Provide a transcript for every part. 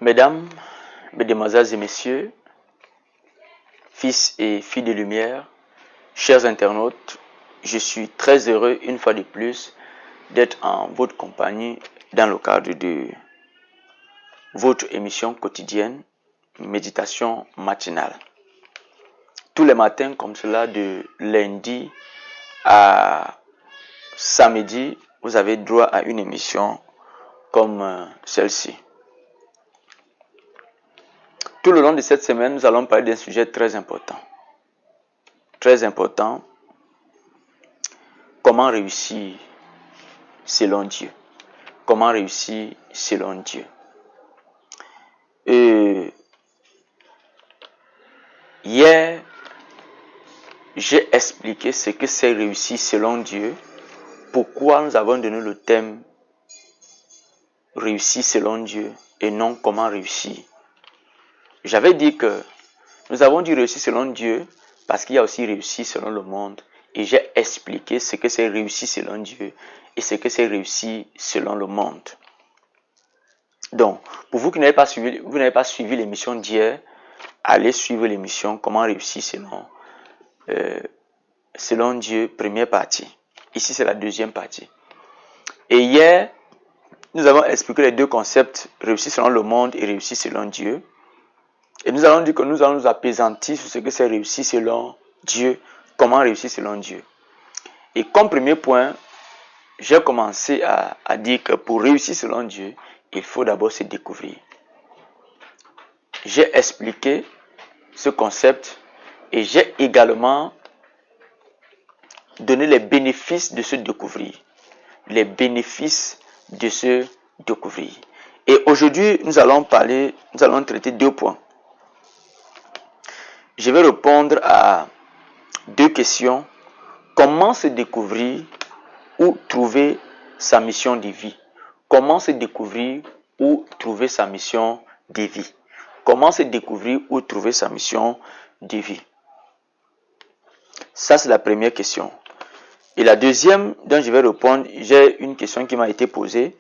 Mesdames, Mesdemoiselles et Messieurs, fils et filles de lumière, chers internautes, je suis très heureux une fois de plus d'être en votre compagnie dans le cadre de votre émission quotidienne Méditation matinale. Tous les matins comme cela, de lundi à samedi, vous avez droit à une émission comme celle-ci. Tout le long de cette semaine, nous allons parler d'un sujet très important. Très important. Comment réussir selon Dieu? Comment réussir selon Dieu? Hier, j'ai expliqué ce que c'est réussir selon Dieu. Pourquoi nous avons donné le thème réussir selon Dieu et non comment réussir. J'avais dit que nous avons dit réussir selon Dieu parce qu'il y a aussi réussir selon le monde. Et j'ai expliqué ce que c'est réussir selon Dieu et ce que c'est réussir selon le monde. Donc, pour vous qui n'avez pas suivi l'émission d'hier, allez suivre l'émission Comment réussir selon Dieu, première partie. Ici, c'est la deuxième partie. Et hier, nous avons expliqué les deux concepts, réussir selon le monde et réussir selon Dieu. Et nous allons dire que nous allons nous appesantir sur ce que c'est réussir selon Dieu, comment réussir selon Dieu. Et comme premier point, j'ai commencé à dire que pour réussir selon Dieu, il faut d'abord se découvrir. J'ai expliqué ce concept et j'ai également donné les bénéfices de se découvrir. Les bénéfices de se découvrir. Et aujourd'hui, nous allons traiter deux points. Je vais répondre à deux questions. Comment se découvrir ou trouver sa mission de vie? Comment se découvrir ou trouver sa mission de vie? Comment se découvrir ou trouver sa mission de vie? Ça, c'est la première question. Et la deuxième dont je vais répondre, j'ai une question qui m'a été posée.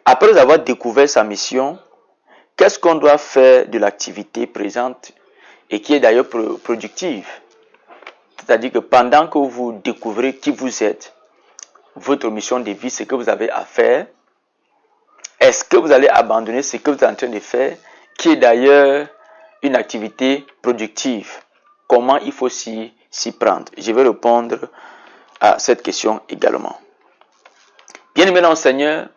Après avoir découvert sa mission, qu'est-ce qu'on doit faire de l'activité présente et qui est d'ailleurs productive? C'est-à-dire que pendant que vous découvrez qui vous êtes, votre mission de vie, ce que vous avez à faire, est-ce que vous allez abandonner ce que vous êtes en train de faire, qui est d'ailleurs une activité productive? Comment il faut s'y prendre? Je vais répondre à cette question également. Bien-aimés dans le Seigneur,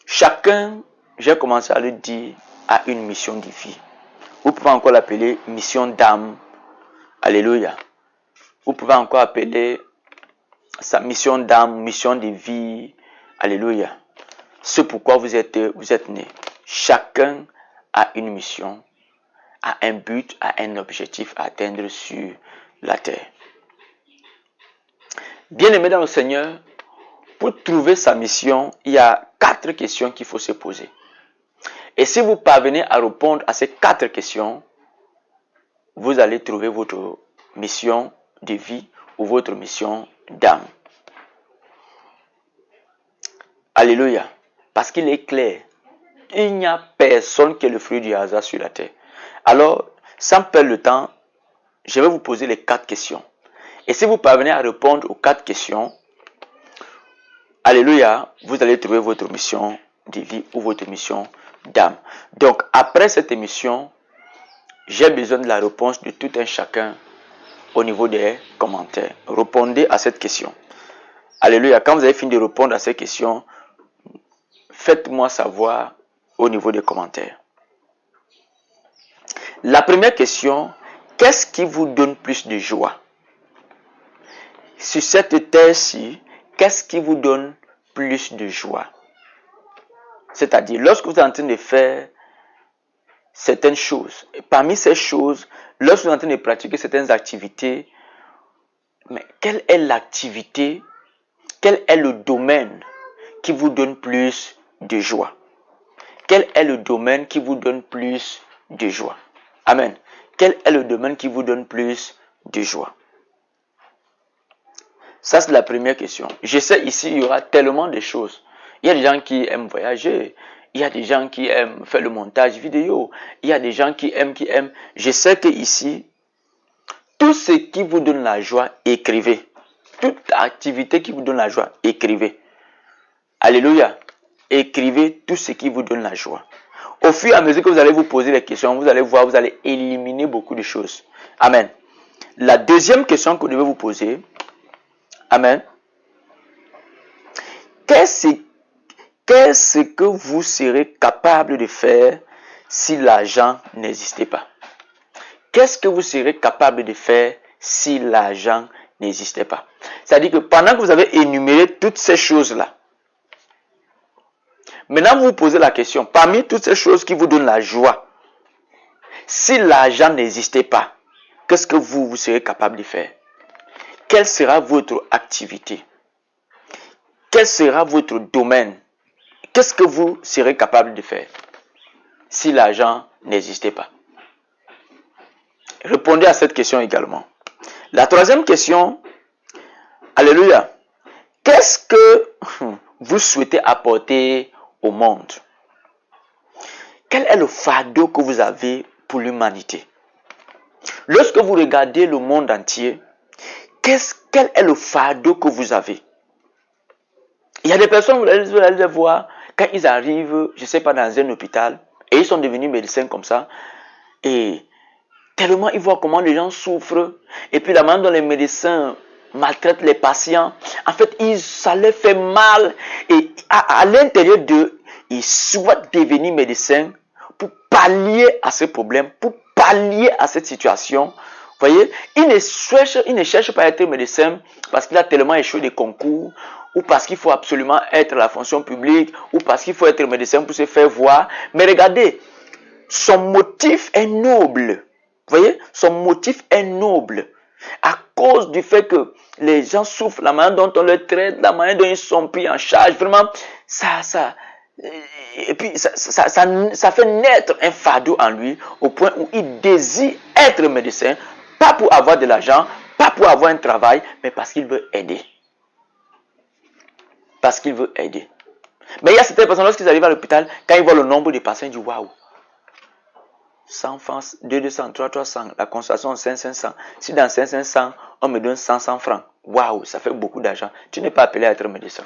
chacun, j'ai commencé à le dire, a une mission de vie. Vous pouvez encore l'appeler mission d'âme. Alléluia. Vous pouvez encore appeler sa mission d'âme, mission de vie. Alléluia. C'est pourquoi vous êtes né. Chacun a une mission, a un but, a un objectif à atteindre sur la terre. Bien-aimé dans le Seigneur, pour trouver sa mission, il y a 4 questions qu'il faut se poser. Et si vous parvenez à répondre à ces 4 questions, vous allez trouver votre mission de vie ou votre mission d'âme. Alléluia. Parce qu'il est clair, il n'y a personne qui est le fruit du hasard sur la terre. Alors, sans perdre le temps, je vais vous poser les 4 questions. Et si vous parvenez à répondre aux 4 questions, alléluia, vous allez trouver votre mission de vie ou votre mission d'âme. Donc, après cette émission, j'ai besoin de la réponse de tout un chacun au niveau des commentaires. Répondez à cette question. Alléluia. Quand vous avez fini de répondre à ces questions, faites-moi savoir au niveau des commentaires. La première question, qu'est-ce qui vous donne plus de joie? Sur cette terre-ci, qu'est-ce qui vous donne plus de joie? C'est-à-dire, lorsque vous êtes en train de faire certaines choses, et parmi ces choses, lorsque vous êtes en train de pratiquer certaines activités, mais quelle est l'activité, quel est le domaine qui vous donne plus de joie? Quel est le domaine qui vous donne plus de joie? Amen. Quel est le domaine qui vous donne plus de joie? Ça, c'est la première question. Je sais ici, il y aura tellement de choses. Il y a des gens qui aiment voyager. il y a des gens qui aiment faire le montage vidéo, il y a des gens qui aiment. Je sais que ici, tout ce qui vous donne la joie, écrivez. Toute activité qui vous donne la joie, écrivez. Alléluia. Écrivez tout ce qui vous donne la joie. Au fur et à mesure que vous allez vous poser les questions, vous allez voir, vous allez éliminer beaucoup de choses. Amen. La deuxième question que vous devez vous poser, amen. Qu'est-ce que vous serez capable de faire si l'argent n'existait pas? Qu'est-ce que vous serez capable de faire si l'argent n'existait pas? C'est-à-dire que pendant que vous avez énuméré toutes ces choses-là, maintenant vous vous posez la question, parmi toutes ces choses qui vous donnent la joie, si l'argent n'existait pas, qu'est-ce que vous serez capable de faire? Quelle sera votre activité? Quel sera votre domaine? Qu'est-ce que vous serez capable de faire si l'argent n'existait pas? Répondez à cette question également. La troisième question, alléluia, qu'est-ce que vous souhaitez apporter au monde? Quel est le fardeau que vous avez pour l'humanité? Lorsque vous regardez le monde entier, quel est le fardeau que vous avez? Il y a des personnes, vous allez les voir, quand ils arrivent, je ne sais pas, dans un hôpital, et ils sont devenus médecins comme ça, et tellement ils voient comment les gens souffrent, et puis la manière dont les médecins maltraitent les patients, en fait, ça leur fait mal, et à l'intérieur d'eux, ils souhaitent devenir médecins pour pallier à ce problème, pour pallier à cette situation. Vous voyez, ils ne cherchent pas à être médecin parce qu'il a tellement échoué des concours, ou parce qu'il faut absolument être à la fonction publique, ou parce qu'il faut être médecin pour se faire voir. Mais regardez, son motif est noble. Vous voyez, son motif est noble. À cause du fait que les gens souffrent, la manière dont on les traite, la manière dont ils sont pris en charge, vraiment, et puis ça fait naître un fardeau en lui, au point où il désire être médecin, pas pour avoir de l'argent, pas pour avoir un travail, mais parce qu'il veut aider. Parce qu'il veut aider. Mais il y a certaines personnes, lorsqu'ils arrivent à l'hôpital, quand ils voient le nombre de patients, ils disent waouh, 100 francs, 200, 300, la consultation 500. Si dans 500, on me donne 100 francs, waouh, ça fait beaucoup d'argent. Tu n'es pas appelé à être médecin.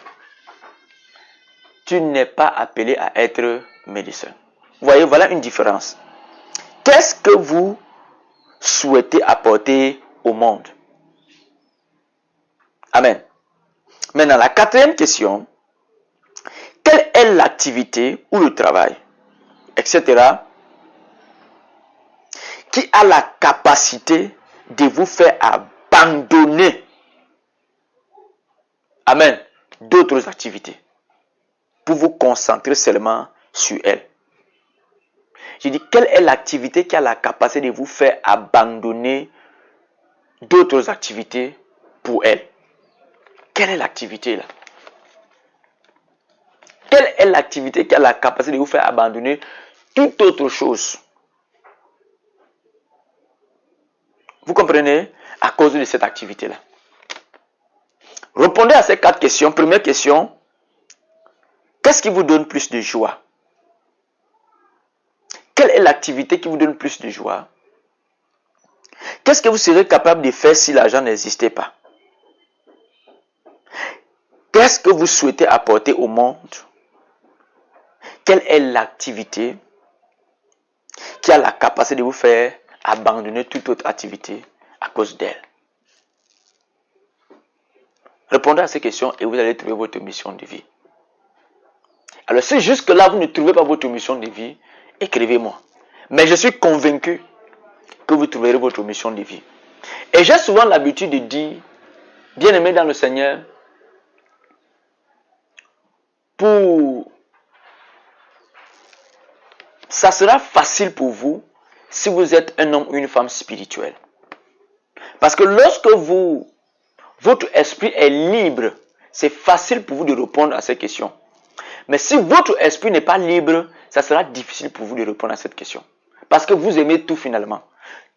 Tu n'es pas appelé à être médecin. Vous voyez, voilà une différence. Qu'est-ce que vous souhaitez apporter au monde? Amen. Maintenant, la quatrième question, quelle est l'activité ou le travail, etc., qui a la capacité de vous faire abandonner, amen, d'autres activités, pour vous concentrer seulement sur elles? Je dis, quelle est l'activité qui a la capacité de vous faire abandonner d'autres activités pour elles? Quelle est l'activité là? Quelle est l'activité qui a la capacité de vous faire abandonner toute autre chose? Vous comprenez? À cause de cette activité-là. Répondez à ces 4 questions. Première question, qu'est-ce qui vous donne plus de joie? Quelle est l'activité qui vous donne plus de joie? Qu'est-ce que vous serez capable de faire si l'argent n'existait pas? Qu'est-ce que vous souhaitez apporter au monde? Quelle est l'activité qui a la capacité de vous faire abandonner toute autre activité à cause d'elle? Répondez à ces questions et vous allez trouver votre mission de vie. Alors si jusque-là vous ne trouvez pas votre mission de vie, écrivez-moi. Mais je suis convaincu que vous trouverez votre mission de vie. Et j'ai souvent l'habitude de dire, bien-aimés dans le Seigneur, ça sera facile pour vous si vous êtes un homme ou une femme spirituelle. Parce que lorsque votre esprit est libre, c'est facile pour vous de répondre à ces questions. Mais si votre esprit n'est pas libre, ça sera difficile pour vous de répondre à cette question. Parce que vous aimez tout finalement.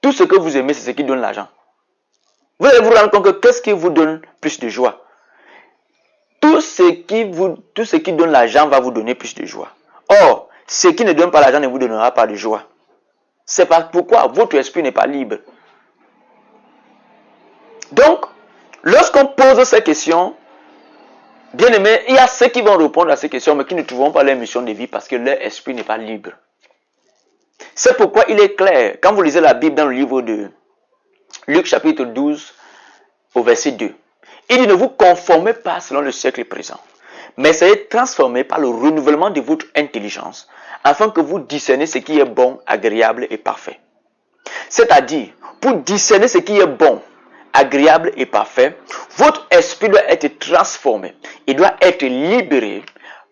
Tout ce que vous aimez, c'est ce qui donne l'argent. Vous allez vous rendre compte que qu'est-ce qui vous donne plus de joie? Tout ce qui donne l'argent va vous donner plus de joie. Or, ce qui ne donne pas l'argent ne vous donnera pas de joie. C'est pourquoi votre esprit n'est pas libre. Donc, lorsqu'on pose ces questions, bien aimé, il y a ceux qui vont répondre à ces questions, mais qui ne trouveront pas leur mission de vie parce que leur esprit n'est pas libre. C'est pourquoi il est clair, quand vous lisez la Bible dans le livre de Luc chapitre 12, au verset 2, il dit ne vous conformez pas selon le siècle présent, mais soyez transformés par le renouvellement de votre intelligence, afin que vous discerniez ce qui est bon, agréable et parfait. C'est-à-dire, pour discerner ce qui est bon, agréable et parfait, votre esprit doit être transformé. Il doit être libéré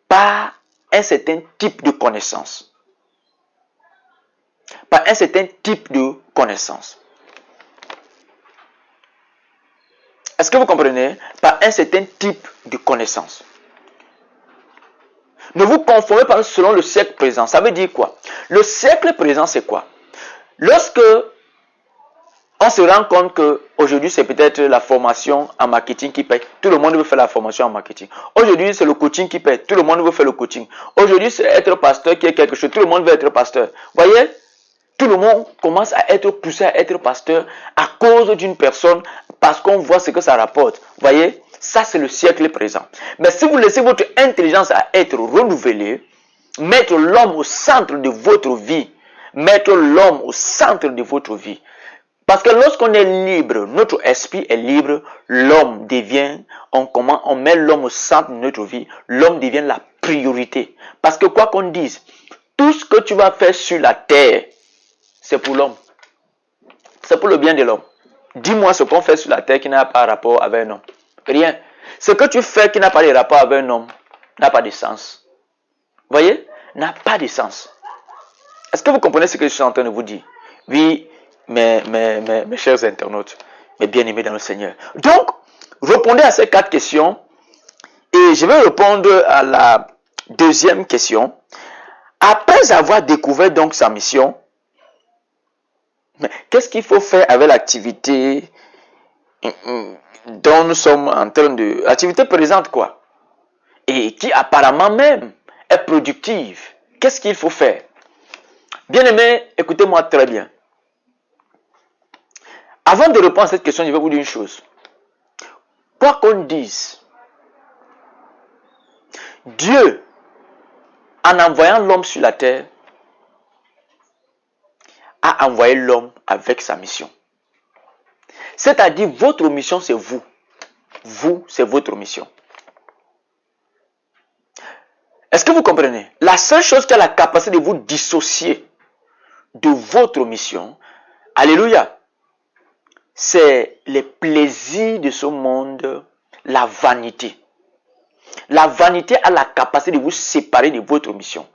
par un certain type de connaissance. Par un certain type de connaissance. Est-ce que vous comprenez? Par un certain type de connaissance. Ne vous conformez pas selon le siècle présent. Ça veut dire quoi? Le siècle présent, c'est quoi? Lorsque on se rend compte qu'aujourd'hui, c'est peut-être la formation en marketing qui paye. Tout le monde veut faire la formation en marketing. Aujourd'hui, c'est le coaching qui paye. Tout le monde veut faire le coaching. Aujourd'hui, c'est être pasteur qui est quelque chose. Tout le monde veut être pasteur. Voyez? Tout le monde commence à être poussé à être pasteur à cause d'une personne parce qu'on voit ce que ça rapporte. Voyez? Ça, c'est le siècle présent. Mais si vous laissez votre intelligence à être renouvelée, mettre l'homme au centre de votre vie, mettre l'homme au centre de votre vie. Parce que lorsqu'on est libre, notre esprit est libre, l'homme devient, on met l'homme au centre de notre vie, l'homme devient la priorité. Parce que quoi qu'on dise, tout ce que tu vas faire sur la terre, c'est pour l'homme. C'est pour le bien de l'homme. Dis-moi ce qu'on fait sur la terre qui n'a pas rapport avec un homme. Rien. Ce que tu fais qui n'a pas de rapport avec un homme n'a pas de sens. Voyez? N'a pas de sens. Est-ce que vous comprenez ce que je suis en train de vous dire? Oui, mes chers internautes, mes bien-aimés dans le Seigneur. Donc, répondez à ces 4 questions et je vais répondre à la deuxième question. Après avoir découvert donc sa mission, qu'est-ce qu'il faut faire avec l'activité dont nous sommes en train de... L'activité présente quoi? Et qui apparemment même est productive. Qu'est-ce qu'il faut faire? Bien-aimés, écoutez-moi très bien. Avant de répondre à cette question, je vais vous dire une chose. Quoi qu'on dise, Dieu, en envoyant l'homme sur la terre, a envoyé l'homme avec sa mission. C'est-à-dire, votre mission, c'est vous. Vous, c'est votre mission. Est-ce que vous comprenez? La seule chose qui a la capacité de vous dissocier de votre mission, alléluia, c'est les plaisirs de ce monde, la vanité. La vanité a la capacité de vous séparer de votre mission.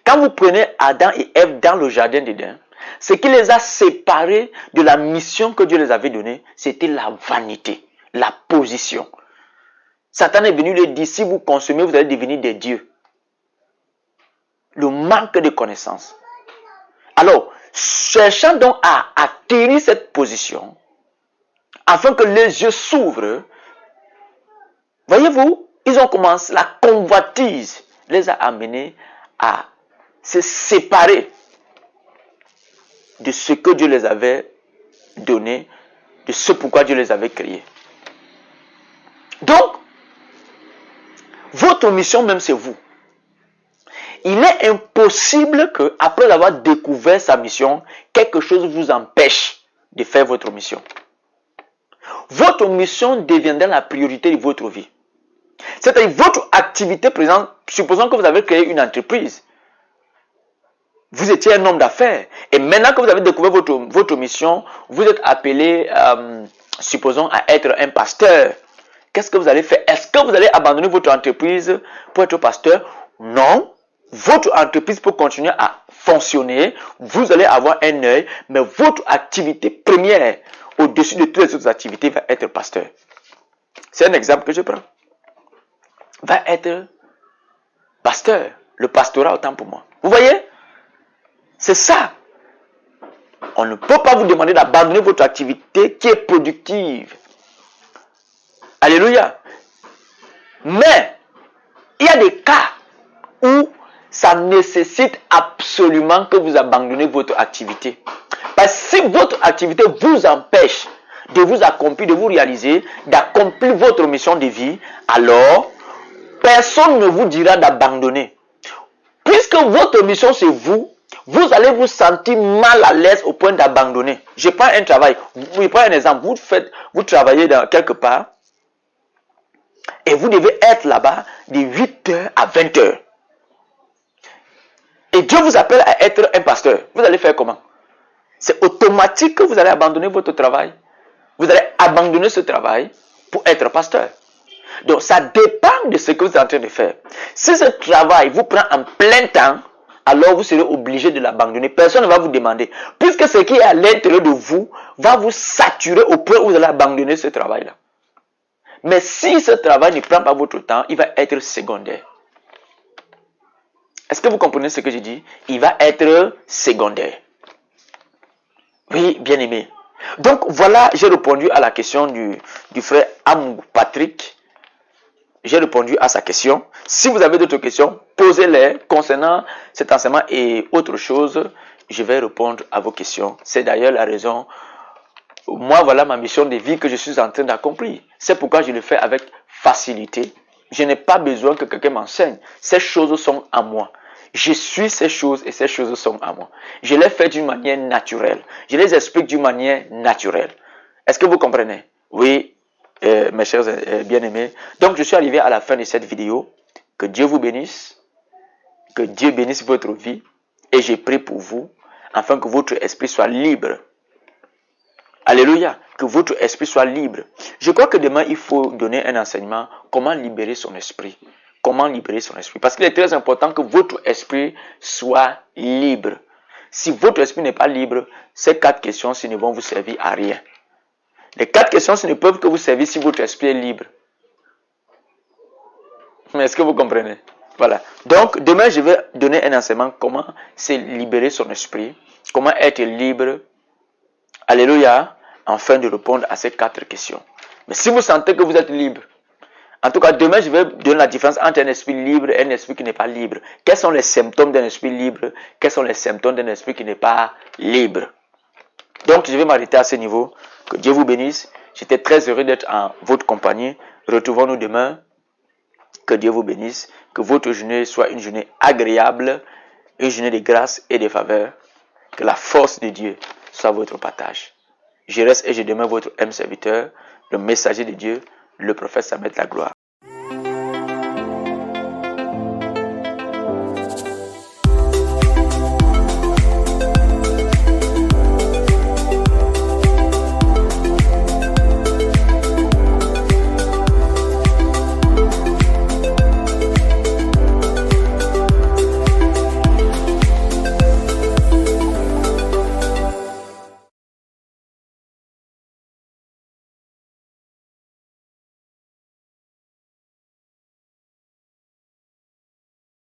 Quand vous prenez Adam et Ève dans le jardin d'Éden, ce qui les a séparés de la mission que Dieu les avait donnée, c'était la vanité, la position. Satan est venu leur dire, si vous consommez, vous allez devenir des dieux. Le manque de connaissance. Alors, cherchant donc à atterrir cette position, afin que les yeux s'ouvrent, voyez-vous, ils ont commencé, la convoitise les a amenés à se séparer de ce que Dieu les avait donné, de ce pourquoi Dieu les avait créés. Donc, votre mission même c'est vous. Il est impossible que, après avoir découvert sa mission, quelque chose vous empêche de faire votre mission. Votre mission deviendra la priorité de votre vie. C'est-à-dire votre activité présente, supposons que vous avez créé une entreprise. Vous étiez un homme d'affaires. Et maintenant que vous avez découvert votre mission, vous êtes appelé, supposons, à être un pasteur. Qu'est-ce que vous allez faire? Est-ce que vous allez abandonner votre entreprise pour être pasteur? Non. Votre entreprise peut continuer à fonctionner. Vous allez avoir un œil. Mais votre activité première, au-dessus de toutes les autres activités, va être pasteur. C'est un exemple que je prends. Va être pasteur. Le pastorat, autant pour moi. Vous voyez? C'est ça. On ne peut pas vous demander d'abandonner votre activité qui est productive. Alléluia. Mais, il y a des cas où ça ça nécessite absolument que vous abandonnez votre activité. Parce que si votre activité vous empêche de vous accomplir, de vous réaliser, d'accomplir votre mission de vie, alors personne ne vous dira d'abandonner. Puisque votre mission c'est vous, vous allez vous sentir mal à l'aise au point d'abandonner. Je prends un travail, je prends un exemple, vous travaillez dans quelque part et vous devez être là-bas de 8h à 20h. Et Dieu vous appelle à être un pasteur. Vous allez faire comment? C'est automatique que vous allez abandonner votre travail. Vous allez abandonner ce travail pour être pasteur. Donc, ça dépend de ce que vous êtes en train de faire. Si ce travail vous prend en plein temps, alors vous serez obligé de l'abandonner. Personne ne va vous demander. Puisque ce qui est à l'intérieur de vous va vous saturer au point où vous allez abandonner ce travail-là. Mais si ce travail ne prend pas votre temps, il va être secondaire. Est-ce que vous comprenez ce que je dis? Il va être secondaire. Oui, bien aimé. Donc voilà, j'ai répondu à la question du frère Am Patrick. J'ai répondu à sa question. Si vous avez d'autres questions, posez-les concernant cet enseignement et autre chose. Je vais répondre à vos questions. C'est d'ailleurs la raison. Moi, voilà ma mission de vie que je suis en train d'accomplir. C'est pourquoi je le fais avec facilité. Je n'ai pas besoin que quelqu'un m'enseigne. Ces choses sont à moi. Je suis ces choses et ces choses sont à moi. Je les fais d'une manière naturelle. Je les explique d'une manière naturelle. Est-ce que vous comprenez? Oui, mes chers bien-aimés. Donc, je suis arrivé à la fin de cette vidéo. Que Dieu vous bénisse. Que Dieu bénisse votre vie. Et je prie pour vous, afin que votre esprit soit libre. Alléluia. Que votre esprit soit libre. Je crois que demain, il faut donner un enseignement. Comment libérer son esprit. Comment libérer son esprit. Parce qu'il est très important que votre esprit soit libre. Si votre esprit n'est pas libre, ces 4 questions ne vont vous servir à rien. Les 4 questions ne peuvent que vous servir si votre esprit est libre. Mais est-ce que vous comprenez? Voilà. Donc, demain, je vais donner un enseignement. Comment c'est libérer son esprit. Comment être libre. Alléluia. Afin de répondre à ces 4 questions. Mais si vous sentez que vous êtes libre, en tout cas, demain, je vais donner la différence entre un esprit libre et un esprit qui n'est pas libre. Quels sont les symptômes d'un esprit libre? Quels sont les symptômes d'un esprit qui n'est pas libre? Donc, je vais m'arrêter à ce niveau. Que Dieu vous bénisse. J'étais très heureux d'être en votre compagnie. Retrouvons-nous demain. Que Dieu vous bénisse. Que votre journée soit une journée agréable, une journée de grâce et de faveur. Que la force de Dieu soit votre partage. Je reste et je demeure votre serviteur, le messager de Dieu, le prophète Samuel Lagloire.